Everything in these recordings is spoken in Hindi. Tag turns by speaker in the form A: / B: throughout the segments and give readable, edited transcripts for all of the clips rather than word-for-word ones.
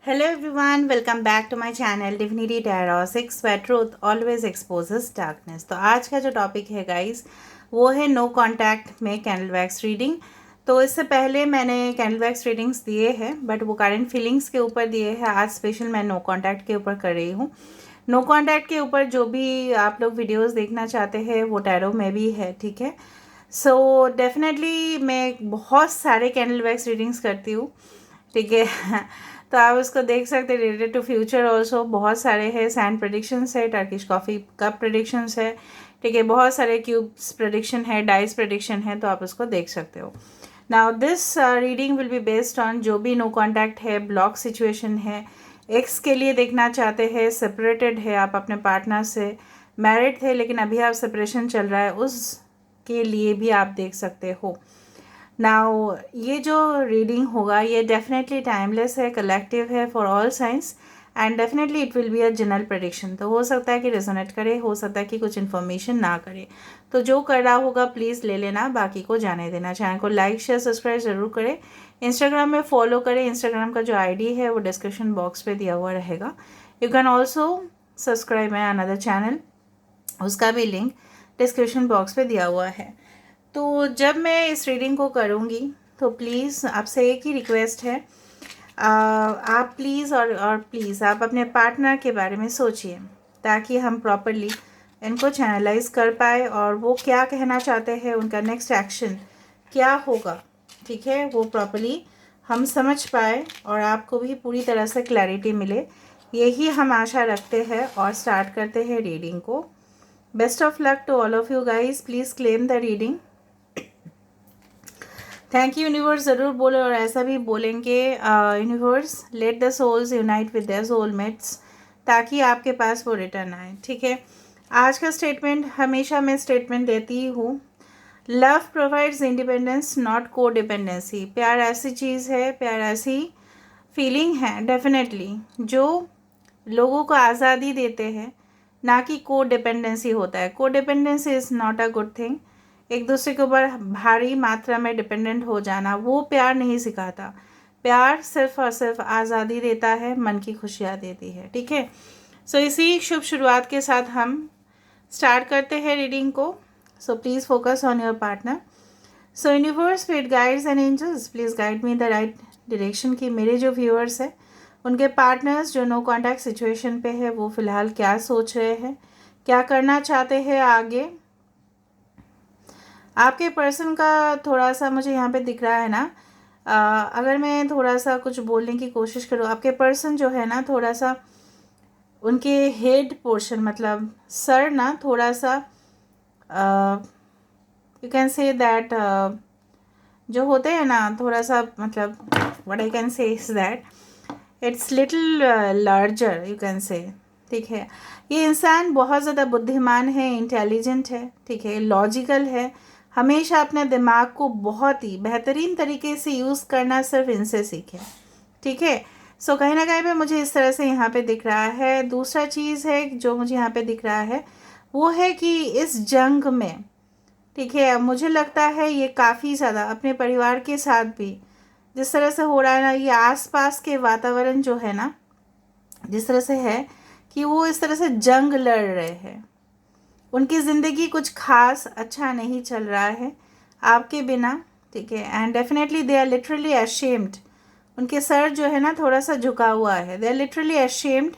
A: Hello everyone, welcome back to my channel Divinity Tarot 6 where truth always exposes darkness। तो आज का जो टॉपिक है गाइस वो है नो कांटेक्ट में कैंडल वैक्स रीडिंग। तो इससे पहले मैंने कैंडल वैक्स रीडिंग्स दिए हैं बट वो करंट फीलिंग्स के ऊपर दिए हैं। आज स्पेशल मैं नो कांटेक्ट के ऊपर कर रही हूँ। नो कांटेक्ट के ऊपर जो भी आप लोग वीडियोस देखना चाहते हैं वो टैरो में भी है, ठीक है। सो डेफिनेटली मैं बहुत सारे कैंडल वैक्स रीडिंग्स करती हूँ, ठीक है। तो आप उसको देख सकते हैं। रिलेटेड टू फ्यूचर ऑल्सो बहुत सारे हैं। सैंड प्रेडिक्शंस है, टर्किश कॉफ़ी कप प्रेडिक्शंस है, ठीक है। बहुत सारे क्यूब्स प्रेडिक्शन है, डाइस प्रेडिक्शन है, तो आप उसको देख सकते हो। Now this reading will be based on जो भी नो कॉन्टैक्ट है, ब्लॉक सिचुएशन है, एक्स के लिए देखना चाहते हैं, सेपरेटेड है आप अपने पार्टनर से, मैरिड थे लेकिन अभी आप सेपरेशन चल रहा है, उसके लिए भी आप देख सकते हो। नाउ ये जो रीडिंग होगा ये डेफिनेटली टाइमलेस है, कलेक्टिव है for all science and definitely it will be a general prediction. तो हो सकता है कि रेजोनेट करे, हो सकता है कि कुछ इन्फॉर्मेशन ना करे। तो जो कर रहा होगा प्लीज़ ले लेना, बाकी को जाने देना। चैनल को लाइक शेयर सब्सक्राइब ज़रूर करें। इंस्टाग्राम में फॉलो करें। इंस्टाग्राम का जो आईडी है वो डिस्क्रिप्शन बॉक्स पे दिया हुआ रहेगा। You can also subscribe my another channel, उसका भी लिंक डिस्क्रिप्शन बॉक्स पे दिया हुआ है। तो जब मैं इस रीडिंग को करूँगी तो प्लीज़ आपसे एक ही रिक्वेस्ट है, आप प्लीज़ और प्लीज़ आप अपने पार्टनर के बारे में सोचिए ताकि हम प्रॉपरली इनको चैनलाइज कर पाए और वो क्या कहना चाहते हैं, उनका नेक्स्ट एक्शन क्या होगा, ठीक है, वो प्रॉपरली हम समझ पाए और आपको भी पूरी तरह से क्लैरिटी मिले, यही हम आशा रखते हैं। और स्टार्ट करते हैं रीडिंग को। Best of luck to all of you guys. Please claim the reading. Thank you universe ज़रूर बोले और ऐसा भी बोलेंगे, universe let the souls unite with their soulmates, ताकि आपके पास वो रिटर्न आए, ठीक है। आज का स्टेटमेंट हमेशा मैं स्टेटमेंट देती ही हूँ, लव प्रोवाइड्स इंडिपेंडेंस नॉट को डिपेंडेंसी। प्यार ऐसी चीज़ है, प्यार ऐसी फीलिंग है डेफिनेटली जो लोगों को आज़ादी देते हैं, ना कि को डिपेंडेंसी होता है। को dependency is not a good thing. एक दूसरे के ऊपर भारी मात्रा में डिपेंडेंट हो जाना वो प्यार नहीं सिखाता। प्यार सिर्फ और सिर्फ आज़ादी देता है, मन की खुशियाँ देती है, ठीक है। सो इसी शुभ शुरुआत के साथ हम स्टार्ट करते हैं रीडिंग को। So please focus on your partner. So universe, spirit guides and angels, please guide me the right direction की मेरे जो व्यूअर्स हैं उनके पार्टनर्स जो नो कॉन्टैक्ट सिचुएशन पे है वो फ़िलहाल क्या सोच रहे हैं, क्या करना चाहते हैं आगे। आपके पर्सन का थोड़ा सा मुझे यहाँ पे दिख रहा है ना, अगर मैं थोड़ा सा कुछ बोलने की कोशिश करूँ, आपके पर्सन जो है ना थोड़ा सा उनके हेड पोर्शन मतलब सर ना थोड़ा सा, यू कैन से दैट, जो होते हैं ना थोड़ा सा मतलब what I can say is that it's little larger, you can say, ठीक है। ये इंसान बहुत ज़्यादा बुद्धिमान है, इंटेलिजेंट है, ठीक है, लॉजिकल है, हमेशा अपने दिमाग को बहुत ही बेहतरीन तरीके से यूज़ करना सिर्फ इनसे सीखें, ठीक है। सो कहीं ना कहीं पे मुझे इस तरह से यहाँ पे दिख रहा है। दूसरा चीज़ है जो मुझे यहाँ पे दिख रहा है वो है कि इस जंग में, ठीक है, मुझे लगता है ये काफ़ी ज़्यादा अपने परिवार के साथ भी जिस तरह से हो रहा है ना, ये आसपास के वातावरण जो है ना जिस तरह से है कि वो इस तरह से जंग लड़ रहे हैं, उनकी ज़िंदगी कुछ खास अच्छा नहीं चल रहा है आपके बिना, ठीक है। And definitely they are literally ashamed. उनके सर जो है ना थोड़ा सा झुका हुआ है, दे आर लिटरली अशेम्ड,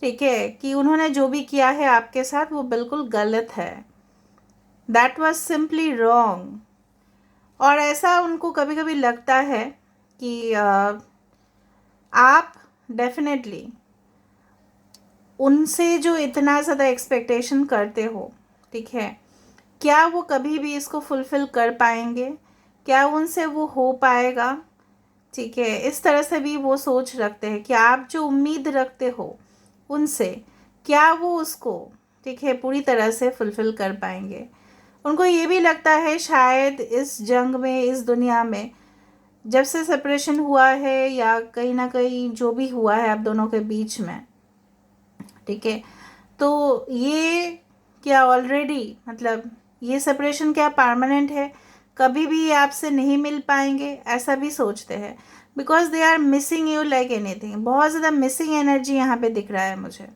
A: ठीक है, कि उन्होंने जो भी किया है आपके साथ वो बिल्कुल गलत है। That was simply wrong. और ऐसा उनको कभी कभी लगता है कि आप डेफिनेटली उनसे जो इतना ज़्यादा एक्सपेक्टेशन करते हो, ठीक है, क्या वो कभी भी इसको फुलफ़िल कर पाएंगे, क्या उनसे वो हो पाएगा, ठीक है। इस तरह से भी वो सोच रखते हैं कि आप जो उम्मीद रखते हो उनसे क्या वो उसको, ठीक है, पूरी तरह से फुलफ़िल कर पाएंगे। उनको ये भी लगता है शायद इस जंग में, इस दुनिया में जब से सेपरेशन हुआ है या कहीं ना कहीं जो भी हुआ है आप दोनों के बीच में, ठीक है, तो ये क्या ऑलरेडी मतलब ये सेपरेशन क्या परमानेंट है, कभी भी ये आपसे नहीं मिल पाएंगे, ऐसा भी सोचते हैं। Because they are missing you like anything. बहुत ज़्यादा मिसिंग एनर्जी यहाँ पे दिख रहा है मुझे।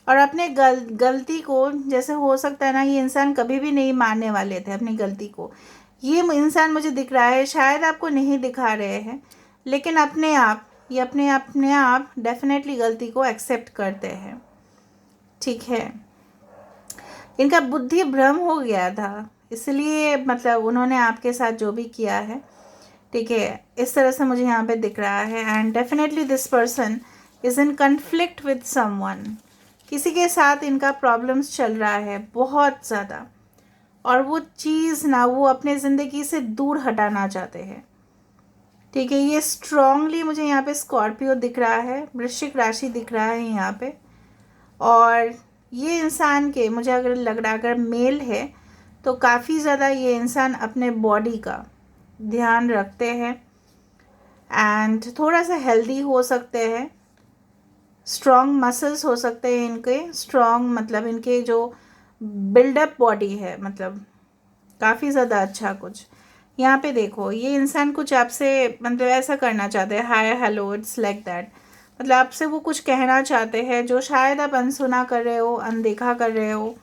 A: और अपने गलती को, जैसे हो सकता है ना, ये इंसान कभी भी नहीं मानने वाले थे अपनी गलती को। ये इंसान मुझे दिख रहा है, शायद आपको नहीं दिखा रहे हैं, लेकिन अपने आप, ये अपने आप डेफिनेटली गलती को एक्सेप्ट करते हैं। ठीक है, इनका बुद्धि भ्रम हो गया था, इसलिए मतलब उन्होंने आपके साथ जो भी किया है, ठीक है, इस तरह से मुझे यहाँ पे दिख रहा है। And definitely this person is in conflict with someone. किसी के साथ इनका प्रॉब्लम्स चल रहा है बहुत ज़्यादा, और वो चीज़ ना वो अपने ज़िंदगी से दूर हटाना चाहते हैं। ठीक है, ये स्ट्रांगली मुझे यहाँ पे स्कॉर्पियो दिख रहा है, वृश्चिक राशि दिख रहा है यहाँ पे। और ये इंसान के, मुझे अगर लग रहा, अगर मेल है तो काफ़ी ज़्यादा ये इंसान अपने बॉडी का ध्यान रखते हैं एंड थोड़ा सा हेल्दी हो सकते हैं। स्ट्रॉन्ग मसल्स हो सकते हैं इनके, स्ट्रॉन्ग मतलब इनके जो बिल्डअप बॉडी है, मतलब काफ़ी ज़्यादा अच्छा कुछ। यहाँ पे देखो, ये इंसान कुछ आपसे मतलब ऐसा करना चाहते हैं, hi hello it's like that. मतलब आपसे वो कुछ कहना चाहते हैं जो शायद आप अनसुना कर रहे हो, अनदेखा कर रहे हो।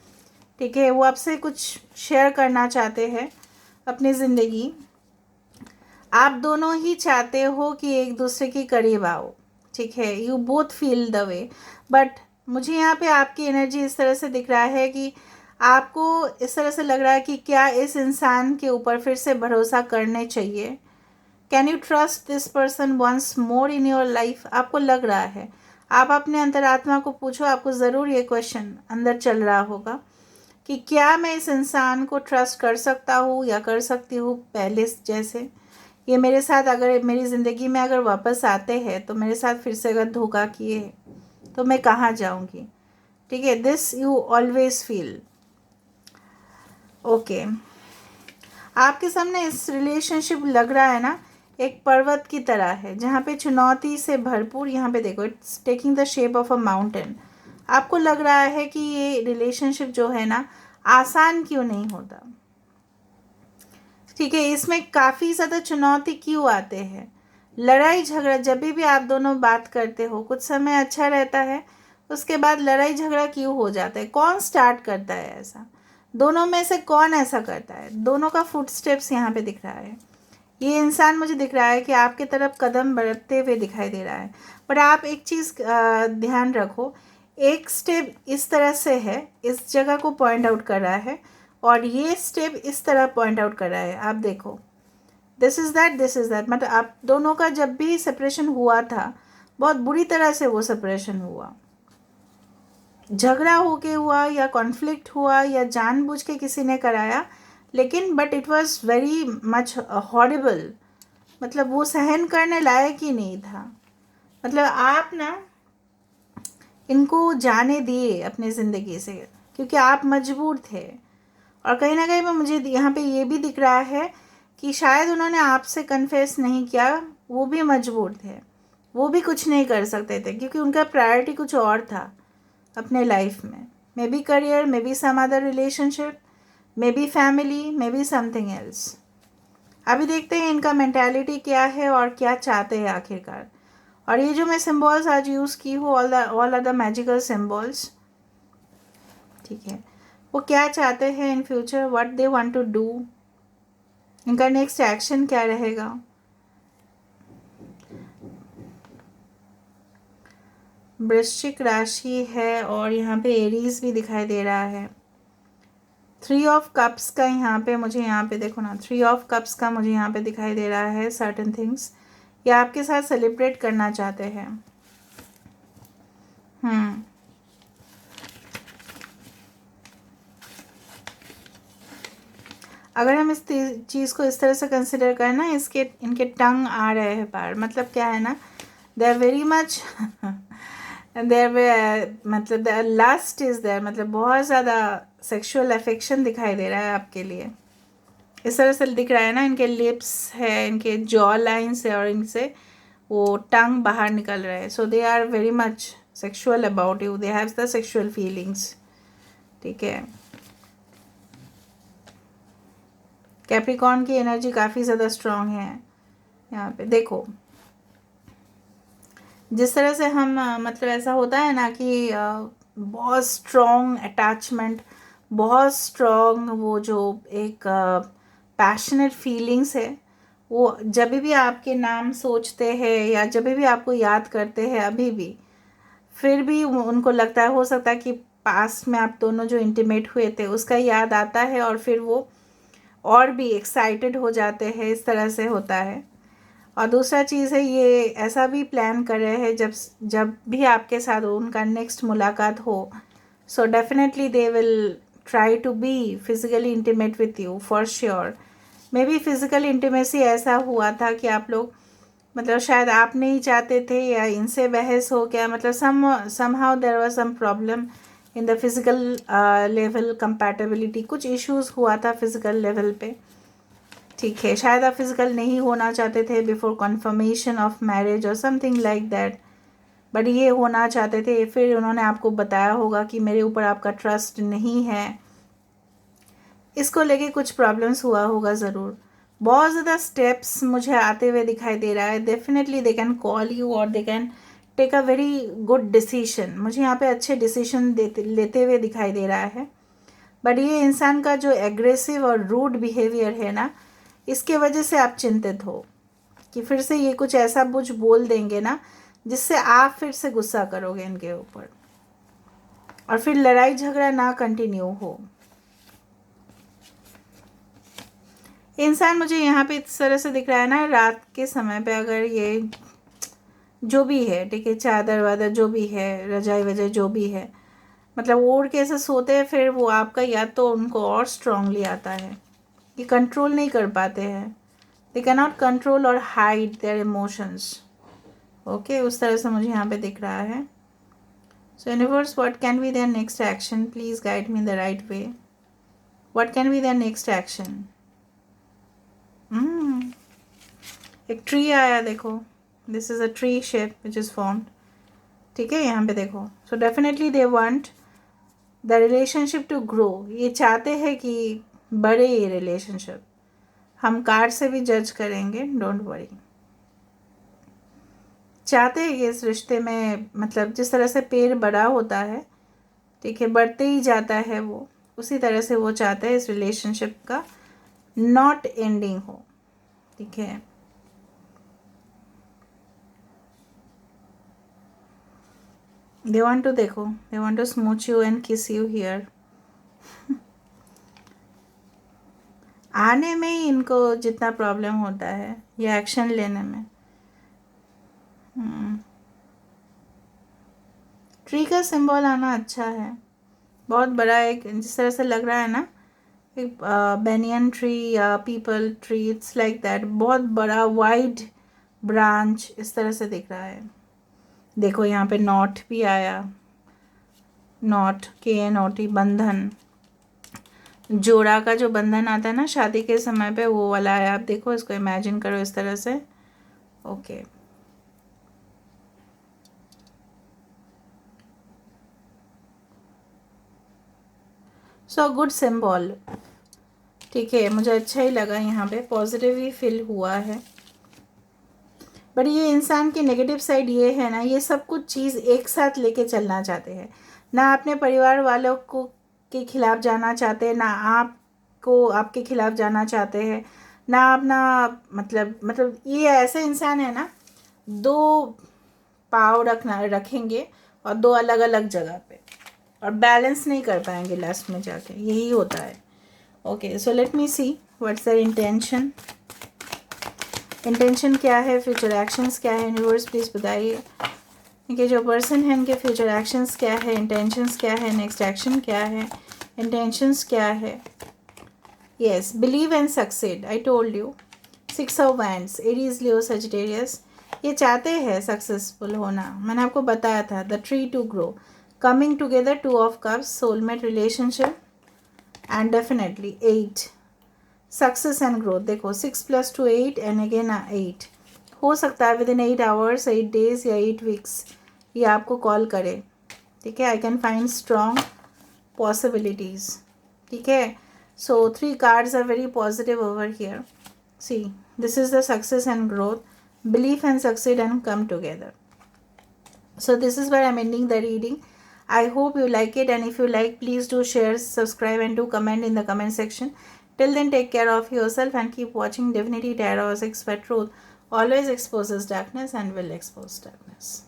A: ठीक है, वो आपसे कुछ शेयर करना चाहते हैं अपनी ज़िंदगी। आप दोनों ही चाहते हो कि एक दूसरे के करीब आओ। ठीक है, you both feel the way, but मुझे यहाँ पे आपकी एनर्जी इस तरह से दिख रहा है कि आपको इस तरह से लग रहा है कि क्या इस इंसान के ऊपर फिर से भरोसा करने चाहिए। Can you trust this person once more in your life. आपको लग रहा है, आप अपने अंतरात्मा को पूछो, आपको ज़रूर ये क्वेश्चन अंदर चल रहा होगा कि क्या मैं इस इंसान को ट्रस्ट कर सकता हूँ या कर सकती हूँ पहले जैसे। ये मेरे साथ अगर मेरी ज़िंदगी में अगर वापस आते हैं तो मेरे साथ फिर से अगर धोखा किए तो मैं कहाँ जाऊँगी। ठीक है, this you always feel. Okay, आपके सामने इस रिलेशनशिप लग रहा है ना, एक पर्वत की तरह है जहाँ पे चुनौती से भरपूर। यहाँ पे देखो, it's taking the shape of a mountain. आपको लग रहा है कि ये रिलेशनशिप जो है ना, आसान क्यों नहीं होता। ठीक है, इसमें काफ़ी ज़्यादा चुनौती क्यों आते हैं, लड़ाई झगड़ा। जब भी आप दोनों बात करते हो कुछ समय अच्छा रहता है, उसके बाद लड़ाई झगड़ा क्यों हो जाता है, कौन स्टार्ट करता है ऐसा, दोनों में से कौन ऐसा करता है। दोनों का फुट स्टेप्स यहाँ पे दिख रहा है। ये इंसान मुझे दिख रहा है कि आपके तरफ कदम बढ़ते हुए दिखाई दे रहा है। पर आप एक चीज़ ध्यान रखो, एक स्टेप इस तरह से है, इस जगह को पॉइंट आउट कर रहा है, और ये स्टेप इस तरह पॉइंट आउट कर रहा है। आप देखो, this is that, this is that. मतलब आप दोनों का जब भी सेपरेशन हुआ था, बहुत बुरी तरह से वो सेपरेशन हुआ, झगड़ा होके हुआ या कॉन्फ्लिक्ट हुआ या जानबूझ के किसी ने कराया, लेकिन but it was very much horrible. मतलब वो सहन करने लायक ही नहीं था। मतलब आप ना इनको जाने दिए अपनी ज़िंदगी से, क्योंकि आप मजबूर थे। और कहीं ना कहीं पे मुझे यहाँ पे ये भी दिख रहा है कि शायद उन्होंने आपसे कन्फेस नहीं किया, वो भी मजबूर थे, वो भी कुछ नहीं कर सकते थे, क्योंकि उनका प्रायोरिटी कुछ और था अपने लाइफ में। Maybe career, maybe some other relationship, maybe family, maybe something else. अभी देखते हैं इनका मेंटालिटी क्या है और क्या चाहते हैं आखिरकार। और ये जो मैं सिम्बॉल्स आज यूज़ की हूँ, all are the magical symbols. ठीक है, वो क्या चाहते हैं in future, what they want to do, इनका नेक्स्ट एक्शन क्या रहेगा। वृश्चिक राशि है और यहाँ पे एरीज भी दिखाई दे रहा है। 3 ऑफ कप्स का यहाँ पे मुझे, यहाँ पे देखो ना, 3 ऑफ कप्स का मुझे यहाँ पे दिखाई दे रहा है। सर्टेन थिंग्स ये आपके साथ सेलिब्रेट करना चाहते हैं। अगर हम इस चीज़ को इस तरह से कंसिडर करें ना, इनके टंग आ रहे हैं बाहर, मतलब क्या है ना, they are very much there, मतलब द लास्ट इज़ देयर, मतलब बहुत ज़्यादा सेक्सुअल अफेक्शन दिखाई दे रहा है आपके लिए। इस तरह से दिख रहा है ना, इनके लिप्स है, इनके जॉ लाइन्स है, और इनसे वो टंग बाहर निकल रहा है। So they are very much sexual about you, they have the sexual feelings. ठीक है, कैप्रिकॉर्न की एनर्जी काफ़ी ज़्यादा स्ट्रॉन्ग है। यहाँ पे देखो, जिस तरह से हम मतलब ऐसा होता है ना कि बहुत स्ट्रॉन्ग अटैचमेंट, बहुत स्ट्रॉन्ग वो जो एक पैशनेट फीलिंग्स है, वो जब भी आपके नाम सोचते हैं या जब भी आपको याद करते हैं अभी भी, फिर भी उनको लगता है, हो सकता है कि पास्ट में आप दोनों जो इंटीमेट हुए थे उसका याद आता है और फिर वो और भी एक्साइटेड हो जाते हैं, इस तरह से होता है। और दूसरा चीज़ है, ये ऐसा भी प्लान कर रहे हैं जब जब भी आपके साथ उनका नेक्स्ट मुलाकात हो, so definitely they will try to be physically intimate with you for sure. Maybe physical intimacy ऐसा हुआ था कि आप लोग मतलब शायद आप नहीं चाहते थे या इनसे बहस हो गया, मतलब somehow there was some problem in the physical level compatibility, कुछ इश्यूज हुआ था फिजिकल लेवल पे। ठीक है, शायद आप फिजिकल नहीं होना चाहते थे बिफोर कन्फर्मेशन ऑफ मैरिज और समथिंग लाइक दैट, बट ये होना चाहते थे। फिर उन्होंने आपको बताया होगा कि मेरे ऊपर आपका ट्रस्ट नहीं है, इसको लेके कुछ प्रॉब्लम्स हुआ होगा ज़रूर। बहुत ज़्यादा स्टेप्स मुझे आते हुए दिखाई दे रहा है। Definitely they can call you और they can take a very good decision. मुझे यहाँ पे अच्छे डिसीशन लेते हुए दिखाई दे रहा है। बट ये इंसान का जो एग्रेसिव और रूड बिहेवियर है ना, इसके वजह से आप चिंतित हो कि फिर से ये कुछ ऐसा कुछ बोल देंगे ना जिससे आप फिर से गुस्सा करोगे इनके ऊपर और फिर लड़ाई झगड़ा ना कंटिन्यू हो। इंसान मुझे यहाँ पे इस तरह से दिख रहा है ना, रात के समय पे अगर ये जो भी है, ठीक है, चादर वादर जो भी है, रजाई वजाई जो भी है, मतलब ओढ़ के ऐसे सोते हैं, फिर वो आपका याद तो उनको और स्ट्रांगली आता है। ये कंट्रोल नहीं कर पाते हैं, दे कैन नॉट कंट्रोल और हाइड देयर इमोशंस। ओके, उस तरह से मुझे यहाँ पे दिख रहा है। So universe, what can be their next action, please guide me the right way. What can be their next action. एक ट्री आया, देखो, this is a tree shape which is formed. ठीक है, यहाँ पे देखो। So definitely they want the relationship to grow. ये चाहते हैं कि बढ़े ये रिलेशनशिप। हम कार्ड से भी जज करेंगे, डोंट वरी। चाहते हैं कि इस रिश्ते में, मतलब जिस तरह से पेड़ बड़ा होता है, ठीक है, बढ़ते ही जाता है वो, उसी तरह से वो चाहते हैं इस रिलेशनशिप का नॉट एंडिंग हो। ठीक है, दे वांट टू, देखो, they want to smooch you and kiss you here. आने में ही इनको जितना प्रॉब्लम होता है ये एक्शन लेने में। ट्री का सिंबल आना अच्छा है, बहुत बड़ा, एक जिस तरह से लग रहा है ना, एक बेनियन ट्री या people tree, it's like that, बहुत बड़ा वाइड ब्रांच इस तरह से दिख रहा है। देखो यहाँ पे नॉट भी आया, नॉट, KNOT, बंधन, जोड़ा का जो बंधन आता है ना शादी के समय पे, वो वाला है। आप देखो, इसको इमेजिन करो इस तरह से। Okay, so good symbol. ठीक है, मुझे अच्छा ही लगा, यहाँ पे पॉजिटिव ही फील हुआ है। बट ये इंसान की नेगेटिव साइड ये है ना, ये सब कुछ चीज़ एक साथ लेके चलना चाहते हैं। ना अपने परिवार वालों को के खिलाफ जाना चाहते हैं, ना आपको आपके खिलाफ जाना चाहते हैं, ना अपना, मतलब ये ऐसे इंसान है ना, दो पाव रखेंगे और दो अलग अलग जगह पे, और बैलेंस नहीं कर पाएंगे लास्ट में जाके, यही होता है। Okay, so let me see what's there intention. Intention क्या है, फ्यूचर एक्शंस क्या है, यूनिवर्स प्लीज़ बताइए। इनके जो पर्सन है उनके फ्यूचर एक्शंस क्या है, इंटेंशंस क्या है, नेक्स्ट एक्शन क्या है, इंटेंशंस क्या है। Yes, believe and succeed, I told you. 6 of wands, Aries, Leo, Sagittarius, ये चाहते हैं सक्सेसफुल होना। मैंने आपको बताया था, the tree to grow, coming together, 2 of cups, soulmate relationship, and definitely 8 success and growth. देखो, 6 + 2 8 एंड अगेन 8। हो सकता है विद इन 8 आवर्स, 8 डेज या 8 वीक्स ये आपको कॉल करे। ठीक है, I can find strong possibilities. ठीक है, so 3 cards are very positive over here. See, this is the success and growth, belief and succeed and come together. So this is where I'm ending the reading. I hope you like it, and if you like, please do share, subscribe, and do comment in the comment section. Till then, take care of yourself and keep watching Divinity Tarot 6 where truth always exposes darkness and will expose darkness.